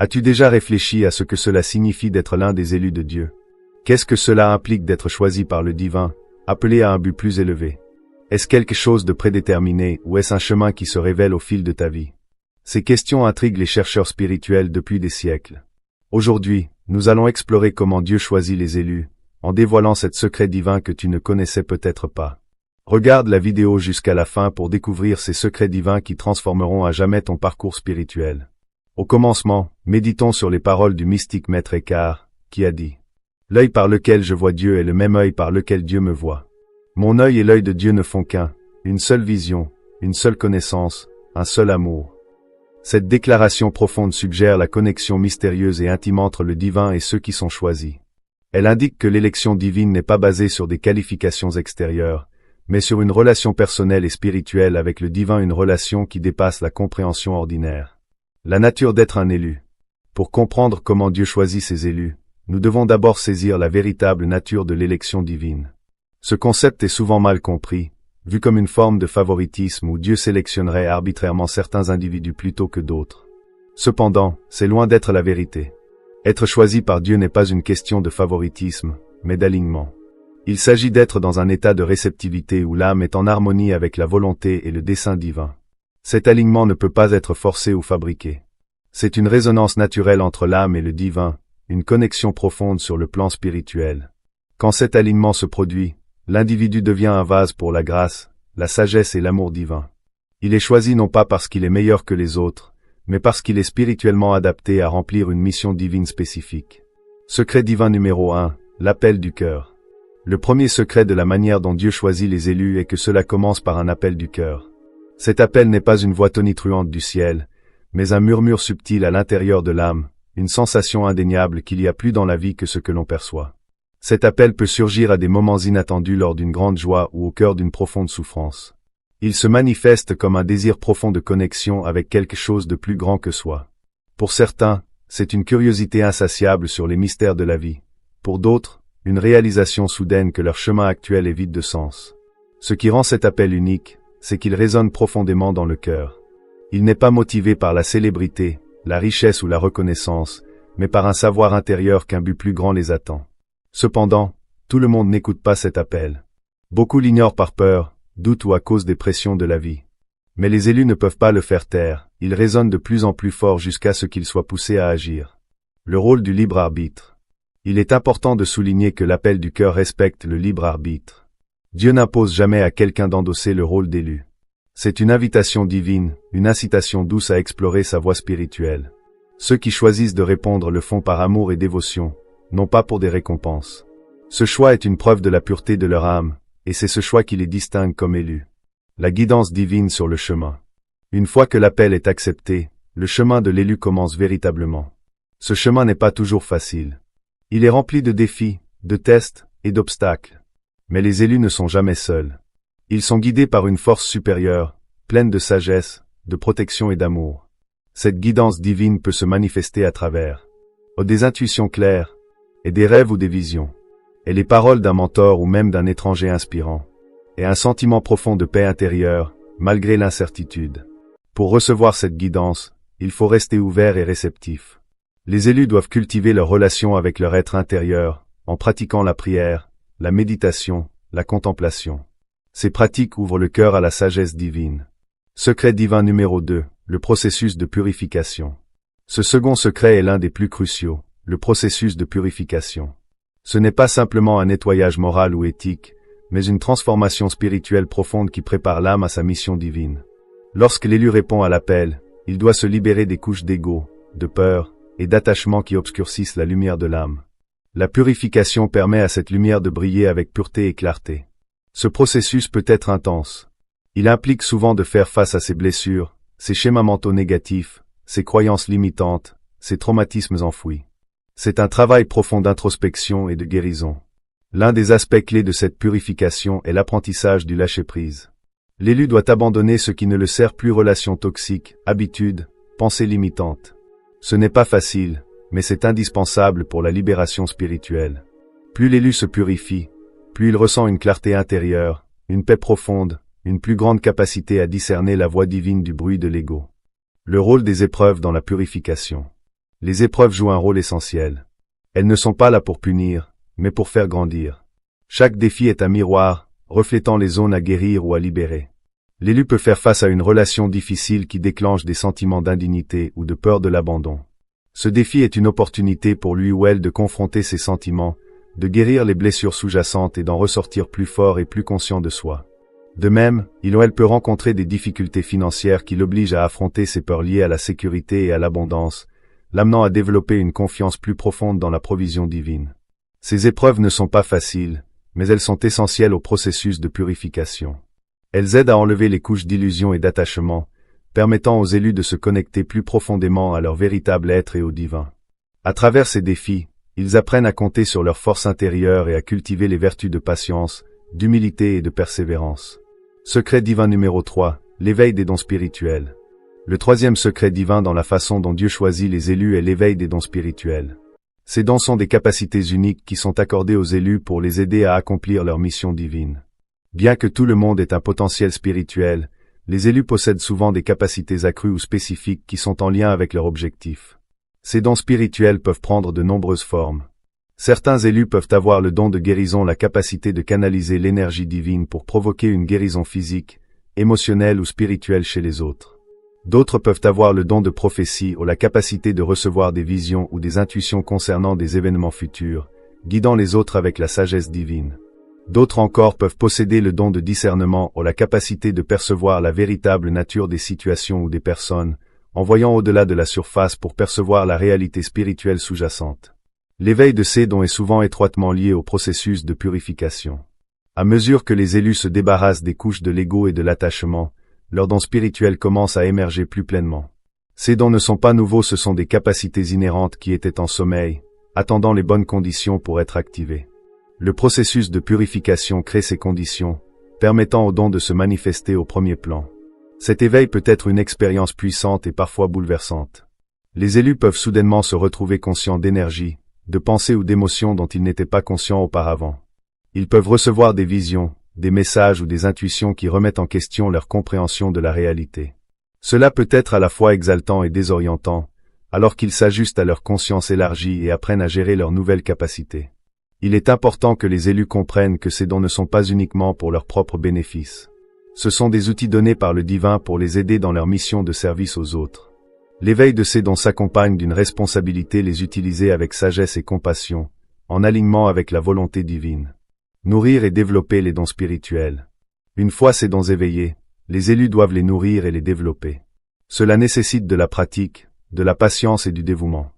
As-tu déjà réfléchi à ce que cela signifie d'être l'un des élus de Dieu? Qu'est-ce que cela implique d'être choisi par le divin, appelé à un but plus élevé? Est-ce quelque chose de prédéterminé ou est-ce un chemin qui se révèle au fil de ta vie? Ces questions intriguent les chercheurs spirituels depuis des siècles. Aujourd'hui, nous allons explorer comment Dieu choisit les élus, en dévoilant cet secret divin que tu ne connaissais peut-être pas. Regarde la vidéo jusqu'à la fin pour découvrir ces secrets divins qui transformeront à jamais ton parcours spirituel. Au commencement, méditons sur les paroles du mystique Maître Eckhart, qui a dit « L'œil par lequel je vois Dieu est le même œil par lequel Dieu me voit. Mon œil et l'œil de Dieu ne font qu'un, une seule vision, une seule connaissance, un seul amour. » Cette déclaration profonde suggère la connexion mystérieuse et intime entre le divin et ceux qui sont choisis. Elle indique que l'élection divine n'est pas basée sur des qualifications extérieures, mais sur une relation personnelle et spirituelle avec le divin, une relation qui dépasse la compréhension ordinaire. La nature d'être un élu. Pour comprendre comment Dieu choisit ses élus, nous devons d'abord saisir la véritable nature de l'élection divine. Ce concept est souvent mal compris, vu comme une forme de favoritisme où Dieu sélectionnerait arbitrairement certains individus plutôt que d'autres. Cependant, c'est loin d'être la vérité. Être choisi par Dieu n'est pas une question de favoritisme, mais d'alignement. Il s'agit d'être dans un état de réceptivité où l'âme est en harmonie avec la volonté et le dessein divin. Cet alignement ne peut pas être forcé ou fabriqué. C'est une résonance naturelle entre l'âme et le divin, une connexion profonde sur le plan spirituel. Quand cet alignement se produit, l'individu devient un vase pour la grâce, la sagesse et l'amour divin. Il est choisi non pas parce qu'il est meilleur que les autres, mais parce qu'il est spirituellement adapté à remplir une mission divine spécifique. Secret divin numéro 1, l'appel du cœur. Le premier secret de la manière dont Dieu choisit les élus est que cela commence par un appel du cœur. Cet appel n'est pas une voix tonitruante du ciel, mais un murmure subtil à l'intérieur de l'âme, une sensation indéniable qu'il y a plus dans la vie que ce que l'on perçoit. Cet appel peut surgir à des moments inattendus lors d'une grande joie ou au cœur d'une profonde souffrance. Il se manifeste comme un désir profond de connexion avec quelque chose de plus grand que soi. Pour certains, c'est une curiosité insatiable sur les mystères de la vie. Pour d'autres, une réalisation soudaine que leur chemin actuel est vide de sens. Ce qui rend cet appel unique, c'est qu'il résonne profondément dans le cœur. Il n'est pas motivé par la célébrité, la richesse ou la reconnaissance, mais par un savoir intérieur qu'un but plus grand les attend. Cependant, tout le monde n'écoute pas cet appel. Beaucoup l'ignorent par peur, doute ou à cause des pressions de la vie. Mais les élus ne peuvent pas le faire taire, ils résonnent de plus en plus fort jusqu'à ce qu'ils soient poussés à agir. Le rôle du libre arbitre. Il est important de souligner que l'appel du cœur respecte le libre arbitre. Dieu n'impose jamais à quelqu'un d'endosser le rôle d'élu. C'est une invitation divine, une incitation douce à explorer sa voie spirituelle. Ceux qui choisissent de répondre le font par amour et dévotion, non pas pour des récompenses. Ce choix est une preuve de la pureté de leur âme, et c'est ce choix qui les distingue comme élus. La guidance divine sur le chemin. Une fois que l'appel est accepté, le chemin de l'élu commence véritablement. Ce chemin n'est pas toujours facile. Il est rempli de défis, de tests et d'obstacles. Mais les élus ne sont jamais seuls. Ils sont guidés par une force supérieure, pleine de sagesse, de protection et d'amour. Cette guidance divine peut se manifester à travers des intuitions claires, et des rêves ou des visions, et les paroles d'un mentor ou même d'un étranger inspirant, et un sentiment profond de paix intérieure, malgré l'incertitude. Pour recevoir cette guidance, il faut rester ouvert et réceptif. Les élus doivent cultiver leur relation avec leur être intérieur, en pratiquant la prière, la méditation, la contemplation. Ces pratiques ouvrent le cœur à la sagesse divine. Secret divin numéro 2, le processus de purification. Ce second secret est l'un des plus cruciaux, le processus de purification. Ce n'est pas simplement un nettoyage moral ou éthique, mais une transformation spirituelle profonde qui prépare l'âme à sa mission divine. Lorsque l'élu répond à l'appel, il doit se libérer des couches d'ego, de peur et d'attachement qui obscurcissent la lumière de l'âme. La purification permet à cette lumière de briller avec pureté et clarté. Ce processus peut être intense. Il implique souvent de faire face à ses blessures, ses schémas mentaux négatifs, ses croyances limitantes, ses traumatismes enfouis. C'est un travail profond d'introspection et de guérison. L'un des aspects clés de cette purification est l'apprentissage du lâcher-prise. L'élu doit abandonner ce qui ne le sert plus, relations toxiques, habitudes, pensées limitantes. Ce n'est pas facile, mais c'est indispensable pour la libération spirituelle. Plus l'élu se purifie, plus il ressent une clarté intérieure, une paix profonde, une plus grande capacité à discerner la voix divine du bruit de l'ego. Le rôle des épreuves dans la purification. Les épreuves jouent un rôle essentiel. Elles ne sont pas là pour punir, mais pour faire grandir. Chaque défi est un miroir, reflétant les zones à guérir ou à libérer. L'élu peut faire face à une relation difficile qui déclenche des sentiments d'indignité ou de peur de l'abandon. Ce défi est une opportunité pour lui ou elle de confronter ses sentiments, de guérir les blessures sous-jacentes et d'en ressortir plus fort et plus conscient de soi. De même, il ou elle peut rencontrer des difficultés financières qui l'obligent à affronter ses peurs liées à la sécurité et à l'abondance, l'amenant à développer une confiance plus profonde dans la provision divine. Ces épreuves ne sont pas faciles, mais elles sont essentielles au processus de purification. Elles aident à enlever les couches d'illusion et d'attachement, permettant aux élus de se connecter plus profondément à leur véritable être et au divin. À travers ces défis, ils apprennent à compter sur leur force intérieure et à cultiver les vertus de patience, d'humilité et de persévérance. Secret divin numéro 3, l'éveil des dons spirituels. Le troisième secret divin dans la façon dont Dieu choisit les élus est l'éveil des dons spirituels. Ces dons sont des capacités uniques qui sont accordées aux élus pour les aider à accomplir leur mission divine. Bien que tout le monde ait un potentiel spirituel, les élus possèdent souvent des capacités accrues ou spécifiques qui sont en lien avec leur objectif. Ces dons spirituels peuvent prendre de nombreuses formes. Certains élus peuvent avoir le don de guérison, la capacité de canaliser l'énergie divine pour provoquer une guérison physique, émotionnelle ou spirituelle chez les autres. D'autres peuvent avoir le don de prophétie ou la capacité de recevoir des visions ou des intuitions concernant des événements futurs, guidant les autres avec la sagesse divine. D'autres encore peuvent posséder le don de discernement ou la capacité de percevoir la véritable nature des situations ou des personnes, en voyant au-delà de la surface pour percevoir la réalité spirituelle sous-jacente. L'éveil de ces dons est souvent étroitement lié au processus de purification. À mesure que les élus se débarrassent des couches de l'ego et de l'attachement, leurs dons spirituels commencent à émerger plus pleinement. Ces dons ne sont pas nouveaux, ce sont des capacités inhérentes qui étaient en sommeil, attendant les bonnes conditions pour être activées. Le processus de purification crée ces conditions, permettant aux dons de se manifester au premier plan. Cet éveil peut être une expérience puissante et parfois bouleversante. Les élus peuvent soudainement se retrouver conscients d'énergie, de pensées ou d'émotions dont ils n'étaient pas conscients auparavant. Ils peuvent recevoir des visions, des messages ou des intuitions qui remettent en question leur compréhension de la réalité. Cela peut être à la fois exaltant et désorientant, alors qu'ils s'ajustent à leur conscience élargie et apprennent à gérer leurs nouvelles capacités. Il est important que les élus comprennent que ces dons ne sont pas uniquement pour leur propre bénéfice. Ce sont des outils donnés par le divin pour les aider dans leur mission de service aux autres. L'éveil de ces dons s'accompagne d'une responsabilité, les utiliser avec sagesse et compassion, en alignement avec la volonté divine. Nourrir et développer les dons spirituels. Une fois ces dons éveillés, les élus doivent les nourrir et les développer. Cela nécessite de la pratique, de la patience et du dévouement.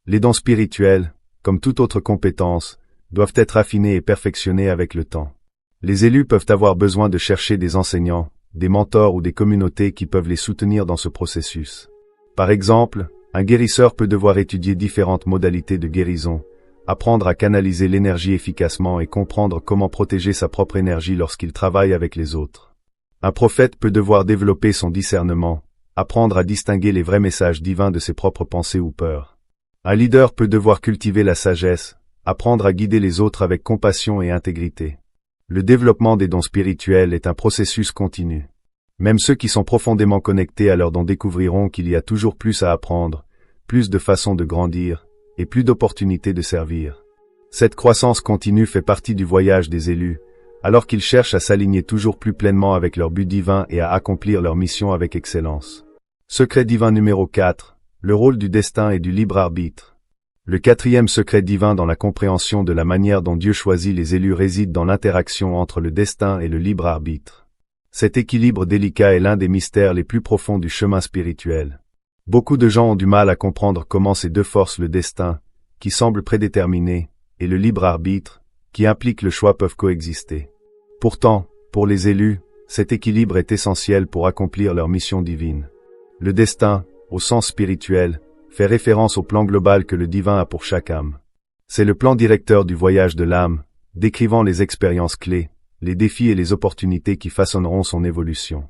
Les dons spirituels, comme toute autre compétence, doivent être affinés et perfectionnés avec le temps. Les élus peuvent avoir besoin de chercher des enseignants, des mentors ou des communautés qui peuvent les soutenir dans ce processus. Par exemple, un guérisseur peut devoir étudier différentes modalités de guérison, apprendre à canaliser l'énergie efficacement et comprendre comment protéger sa propre énergie lorsqu'il travaille avec les autres. Un prophète peut devoir développer son discernement, apprendre à distinguer les vrais messages divins de ses propres pensées ou peurs. Un leader peut devoir cultiver la sagesse, apprendre à guider les autres avec compassion et intégrité. Le développement des dons spirituels est un processus continu. Même ceux qui sont profondément connectés à leurs dons découvriront qu'il y a toujours plus à apprendre, plus de façons de grandir, et plus d'opportunités de servir. Cette croissance continue fait partie du voyage des élus, alors qu'ils cherchent à s'aligner toujours plus pleinement avec leur but divin et à accomplir leur mission avec excellence. Secret divin numéro 4, le rôle du destin et du libre arbitre. Le quatrième secret divin dans la compréhension de la manière dont Dieu choisit les élus réside dans l'interaction entre le destin et le libre arbitre. Cet équilibre délicat est l'un des mystères les plus profonds du chemin spirituel. Beaucoup de gens ont du mal à comprendre comment ces deux forces, le destin, qui semble prédéterminé, et le libre arbitre, qui implique le choix, peuvent coexister. Pourtant, pour les élus, cet équilibre est essentiel pour accomplir leur mission divine. Le destin, au sens spirituel, fait référence au plan global que le divin a pour chaque âme. C'est le plan directeur du voyage de l'âme, décrivant les expériences clés, les défis et les opportunités qui façonneront son évolution.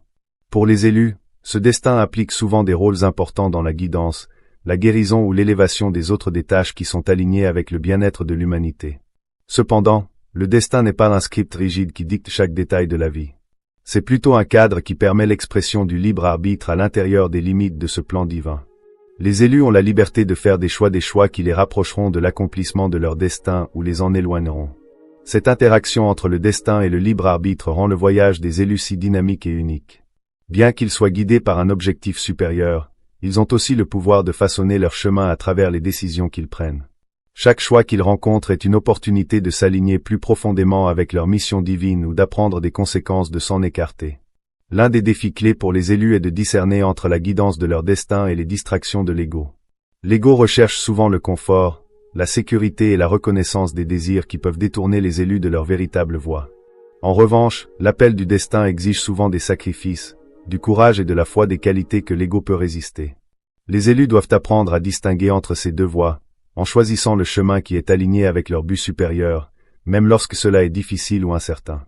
Pour les élus, ce destin implique souvent des rôles importants dans la guidance, la guérison ou l'élévation des autres des tâches qui sont alignées avec le bien-être de l'humanité. Cependant, le destin n'est pas un script rigide qui dicte chaque détail de la vie. C'est plutôt un cadre qui permet l'expression du libre arbitre à l'intérieur des limites de ce plan divin. Les élus ont la liberté de faire des choix qui les rapprocheront de l'accomplissement de leur destin ou les en éloigneront. Cette interaction entre le destin et le libre arbitre rend le voyage des élus si dynamique et unique. Bien qu'ils soient guidés par un objectif supérieur, ils ont aussi le pouvoir de façonner leur chemin à travers les décisions qu'ils prennent. Chaque choix qu'ils rencontrent est une opportunité de s'aligner plus profondément avec leur mission divine ou d'apprendre des conséquences de s'en écarter. L'un des défis clés pour les élus est de discerner entre la guidance de leur destin et les distractions de l'ego. L'ego recherche souvent le confort, la sécurité et la reconnaissance des désirs qui peuvent détourner les élus de leur véritable voie. En revanche, l'appel du destin exige souvent des sacrifices, du courage et de la foi, des qualités que l'ego peut résister. Les élus doivent apprendre à distinguer entre ces deux voies, en choisissant le chemin qui est aligné avec leur but supérieur, même lorsque cela est difficile ou incertain.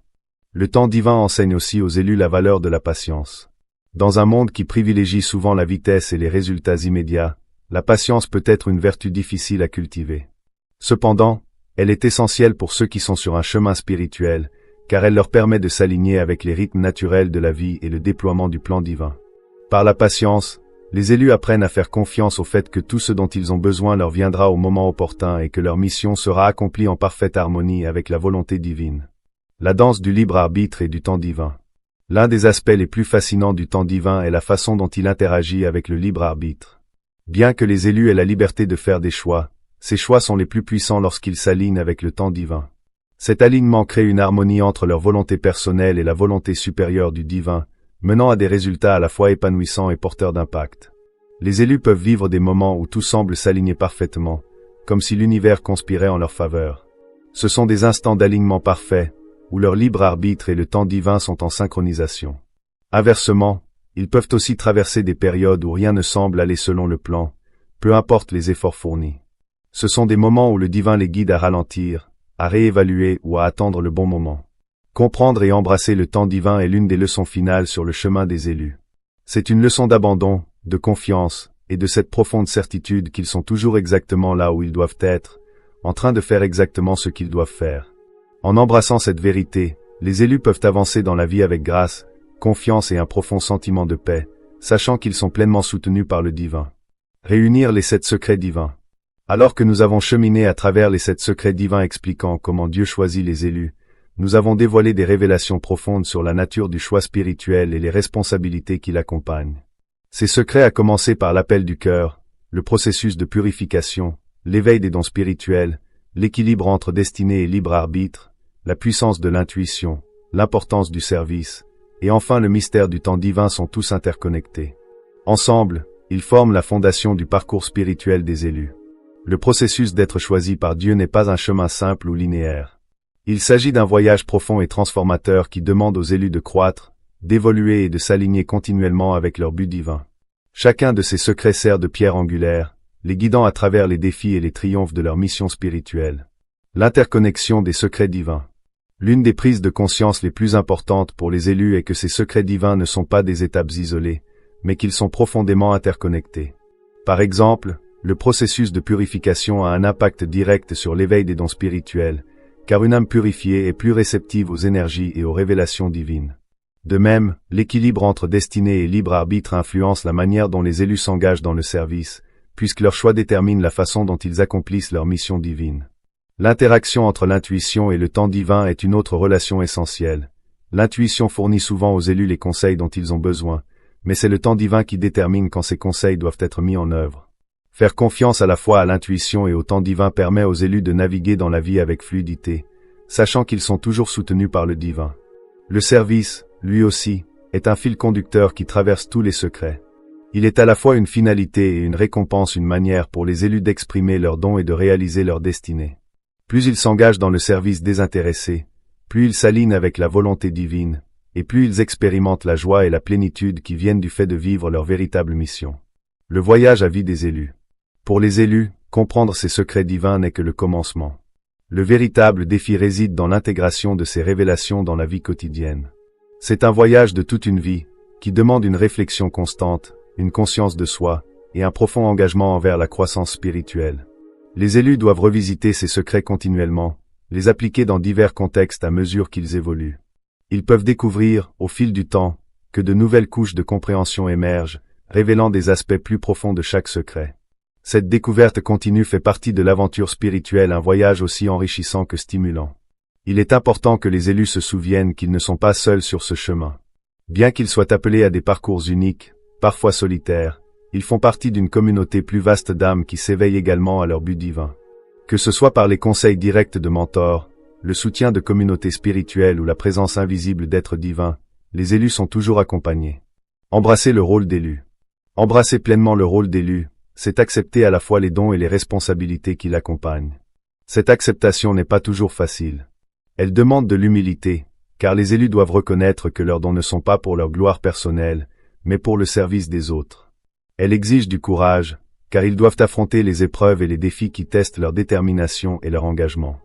Le temps divin enseigne aussi aux élus la valeur de la patience. Dans un monde qui privilégie souvent la vitesse et les résultats immédiats, la patience peut être une vertu difficile à cultiver. Cependant, elle est essentielle pour ceux qui sont sur un chemin spirituel, car elle leur permet de s'aligner avec les rythmes naturels de la vie et le déploiement du plan divin. Par la patience, les élus apprennent à faire confiance au fait que tout ce dont ils ont besoin leur viendra au moment opportun et que leur mission sera accomplie en parfaite harmonie avec la volonté divine. La danse du libre arbitre et du temps divin. L'un des aspects les plus fascinants du temps divin est la façon dont il interagit avec le libre arbitre. Bien que les élus aient la liberté de faire des choix, ces choix sont les plus puissants lorsqu'ils s'alignent avec le temps divin. Cet alignement crée une harmonie entre leur volonté personnelle et la volonté supérieure du divin, menant à des résultats à la fois épanouissants et porteurs d'impact. Les élus peuvent vivre des moments où tout semble s'aligner parfaitement, comme si l'univers conspirait en leur faveur. Ce sont des instants d'alignement parfait, où leur libre arbitre et le temps divin sont en synchronisation. Inversement, ils peuvent aussi traverser des périodes où rien ne semble aller selon le plan, peu importe les efforts fournis. Ce sont des moments où le divin les guide à ralentir, à réévaluer ou à attendre le bon moment. Comprendre et embrasser le temps divin est l'une des leçons finales sur le chemin des élus. C'est une leçon d'abandon, de confiance, et de cette profonde certitude qu'ils sont toujours exactement là où ils doivent être, en train de faire exactement ce qu'ils doivent faire. En embrassant cette vérité, les élus peuvent avancer dans la vie avec grâce, confiance et un profond sentiment de paix, sachant qu'ils sont pleinement soutenus par le divin. Réunir les 7 secrets divins. Alors que nous avons cheminé à travers les 7 secrets divins expliquant comment Dieu choisit les élus, nous avons dévoilé des révélations profondes sur la nature du choix spirituel et les responsabilités qui l'accompagnent. Ces secrets à commencer par l'appel du cœur, le processus de purification, l'éveil des dons spirituels, l'équilibre entre destinée et libre arbitre, la puissance de l'intuition, l'importance du service, et enfin le mystère du temps divin sont tous interconnectés. Ensemble, ils forment la fondation du parcours spirituel des élus. Le processus d'être choisi par Dieu n'est pas un chemin simple ou linéaire. Il s'agit d'un voyage profond et transformateur qui demande aux élus de croître, d'évoluer et de s'aligner continuellement avec leur but divin. Chacun de ces secrets sert de pierre angulaire, les guidant à travers les défis et les triomphes de leur mission spirituelle. L'interconnexion des secrets divins. L'une des prises de conscience les plus importantes pour les élus est que ces secrets divins ne sont pas des étapes isolées, mais qu'ils sont profondément interconnectés. Par exemple, le processus de purification a un impact direct sur l'éveil des dons spirituels, car une âme purifiée est plus réceptive aux énergies et aux révélations divines. De même, l'équilibre entre destinée et libre arbitre influence la manière dont les élus s'engagent dans le service, puisque leur choix détermine la façon dont ils accomplissent leur mission divine. L'interaction entre l'intuition et le temps divin est une autre relation essentielle. L'intuition fournit souvent aux élus les conseils dont ils ont besoin, mais c'est le temps divin qui détermine quand ces conseils doivent être mis en œuvre. Faire confiance à la fois à l'intuition et au temps divin permet aux élus de naviguer dans la vie avec fluidité, sachant qu'ils sont toujours soutenus par le divin. Le service, lui aussi, est un fil conducteur qui traverse tous les secrets. Il est à la fois une finalité et une récompense, une manière pour les élus d'exprimer leurs dons et de réaliser leur destinée. Plus ils s'engagent dans le service désintéressé, plus ils s'alignent avec la volonté divine, et plus ils expérimentent la joie et la plénitude qui viennent du fait de vivre leur véritable mission. Le voyage à vie des élus. Pour les élus, comprendre ces secrets divins n'est que le commencement. Le véritable défi réside dans l'intégration de ces révélations dans la vie quotidienne. C'est un voyage de toute une vie, qui demande une réflexion constante, une conscience de soi, et un profond engagement envers la croissance spirituelle. Les élus doivent revisiter ces secrets continuellement, les appliquer dans divers contextes à mesure qu'ils évoluent. Ils peuvent découvrir, au fil du temps, que de nouvelles couches de compréhension émergent, révélant des aspects plus profonds de chaque secret. Cette découverte continue fait partie de l'aventure spirituelle, un voyage aussi enrichissant que stimulant. Il est important que les élus se souviennent qu'ils ne sont pas seuls sur ce chemin. Bien qu'ils soient appelés à des parcours uniques, parfois solitaires, ils font partie d'une communauté plus vaste d'âmes qui s'éveillent également à leur but divin. Que ce soit par les conseils directs de mentors, le soutien de communautés spirituelles ou la présence invisible d'êtres divins, les élus sont toujours accompagnés. Embrasser le rôle d'élu. Embrasser pleinement le rôle d'élu, c'est accepter à la fois les dons et les responsabilités qui l'accompagnent. Cette acceptation n'est pas toujours facile. Elle demande de l'humilité, car les élus doivent reconnaître que leurs dons ne sont pas pour leur gloire personnelle, mais pour le service des autres. Elle exige du courage, car ils doivent affronter les épreuves et les défis qui testent leur détermination et leur engagement.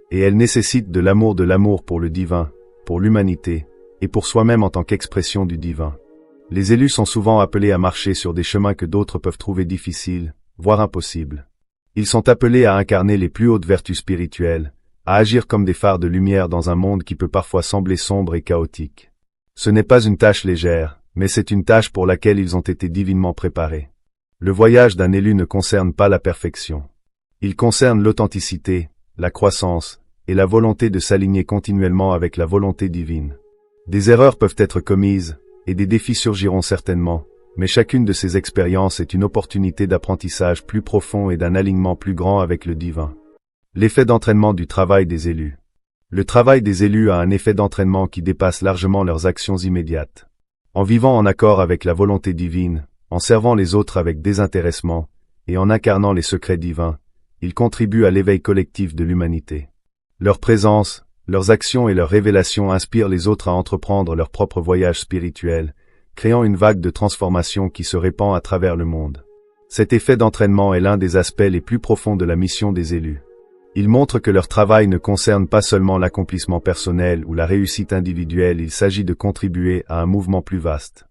Et elle nécessite de l'amour pour le divin, pour l'humanité, et pour soi-même en tant qu'expression du divin. Les élus sont souvent appelés à marcher sur des chemins que d'autres peuvent trouver difficiles, voire impossibles. Ils sont appelés à incarner les plus hautes vertus spirituelles, à agir comme des phares de lumière dans un monde qui peut parfois sembler sombre et chaotique. Ce n'est pas une tâche légère, mais c'est une tâche pour laquelle ils ont été divinement préparés. Le voyage d'un élu ne concerne pas la perfection. Il concerne l'authenticité, la croissance, et la volonté de s'aligner continuellement avec la volonté divine. Des erreurs peuvent être commises, et des défis surgiront certainement, mais chacune de ces expériences est une opportunité d'apprentissage plus profond et d'un alignement plus grand avec le divin. L'effet d'entraînement du travail des élus. Le travail des élus a un effet d'entraînement qui dépasse largement leurs actions immédiates. En vivant en accord avec la volonté divine, en servant les autres avec désintéressement, et en incarnant les secrets divins, ils contribuent à l'éveil collectif de l'humanité. Leur présence, leurs actions et leurs révélations inspirent les autres à entreprendre leur propre voyage spirituel, créant une vague de transformation qui se répand à travers le monde. Cet effet d'entraînement est l'un des aspects les plus profonds de la mission des élus. Il montre que leur travail ne concerne pas seulement l'accomplissement personnel ou la réussite individuelle, il s'agit de contribuer à un mouvement plus vaste.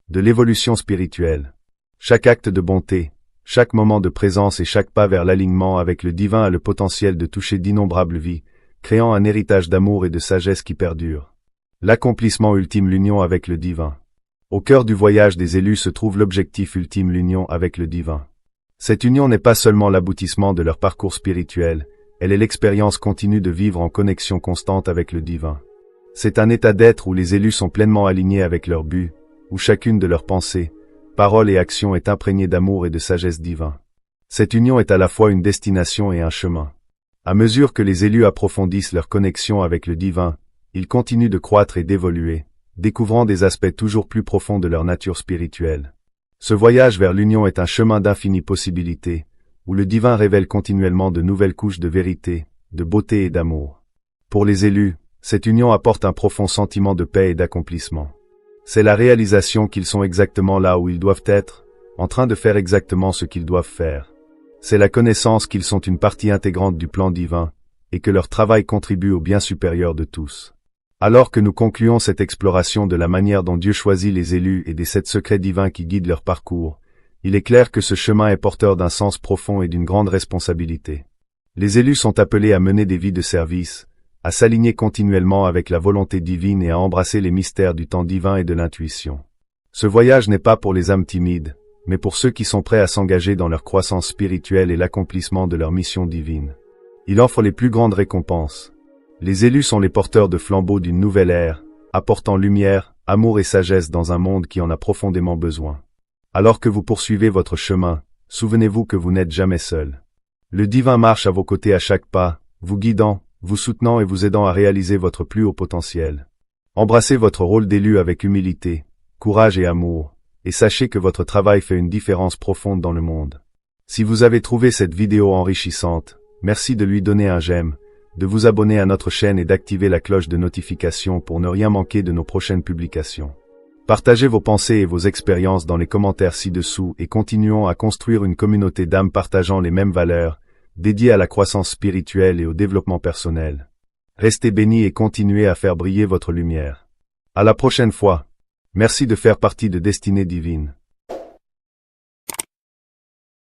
De l'évolution spirituelle. Chaque acte de bonté, chaque moment de présence et chaque pas vers l'alignement avec le divin a le potentiel de toucher d'innombrables vies, créant un héritage d'amour et de sagesse qui perdure. L'accomplissement ultime, l'union avec le divin. Au cœur du voyage des élus se trouve l'objectif ultime, l'union avec le divin. Cette union n'est pas seulement l'aboutissement de leur parcours spirituel, elle est l'expérience continue de vivre en connexion constante avec le divin. C'est un état d'être où les élus sont pleinement alignés avec leur but, où chacune de leurs pensées, paroles et actions est imprégnée d'amour et de sagesse divin. Cette union est à la fois une destination et un chemin. À mesure que les élus approfondissent leur connexion avec le divin, ils continuent de croître et d'évoluer, découvrant des aspects toujours plus profonds de leur nature spirituelle. Ce voyage vers l'union est un chemin d'infinies possibilités, où le divin révèle continuellement de nouvelles couches de vérité, de beauté et d'amour. Pour les élus, cette union apporte un profond sentiment de paix et d'accomplissement. C'est la réalisation qu'ils sont exactement là où ils doivent être, en train de faire exactement ce qu'ils doivent faire. C'est la connaissance qu'ils sont une partie intégrante du plan divin, et que leur travail contribue au bien supérieur de tous. Alors que nous concluons cette exploration de la manière dont Dieu choisit les élus et des 7 secrets divins qui guident leur parcours, il est clair que ce chemin est porteur d'un sens profond et d'une grande responsabilité. Les élus sont appelés à mener des vies de service, à s'aligner continuellement avec la volonté divine et à embrasser les mystères du temps divin et de l'intuition. Ce voyage n'est pas pour les âmes timides, mais pour ceux qui sont prêts à s'engager dans leur croissance spirituelle et l'accomplissement de leur mission divine. Il offre les plus grandes récompenses. Les élus sont les porteurs de flambeaux d'une nouvelle ère, apportant lumière, amour et sagesse dans un monde qui en a profondément besoin. Alors que vous poursuivez votre chemin, souvenez-vous que vous n'êtes jamais seul. Le divin marche à vos côtés à chaque pas, vous guidant, vous soutenant et vous aidant à réaliser votre plus haut potentiel. Embrassez votre rôle d'élu avec humilité, courage et amour, et sachez que votre travail fait une différence profonde dans le monde. Si vous avez trouvé cette vidéo enrichissante, merci de lui donner un j'aime, de vous abonner à notre chaîne et d'activer la cloche de notification pour ne rien manquer de nos prochaines publications. Partagez vos pensées et vos expériences dans les commentaires ci-dessous et continuons à construire une communauté d'âmes partageant les mêmes valeurs, dédiée à la croissance spirituelle et au développement personnel. Restez bénis et continuez à faire briller votre lumière. À la prochaine fois. Merci de faire partie de Destinée Divine.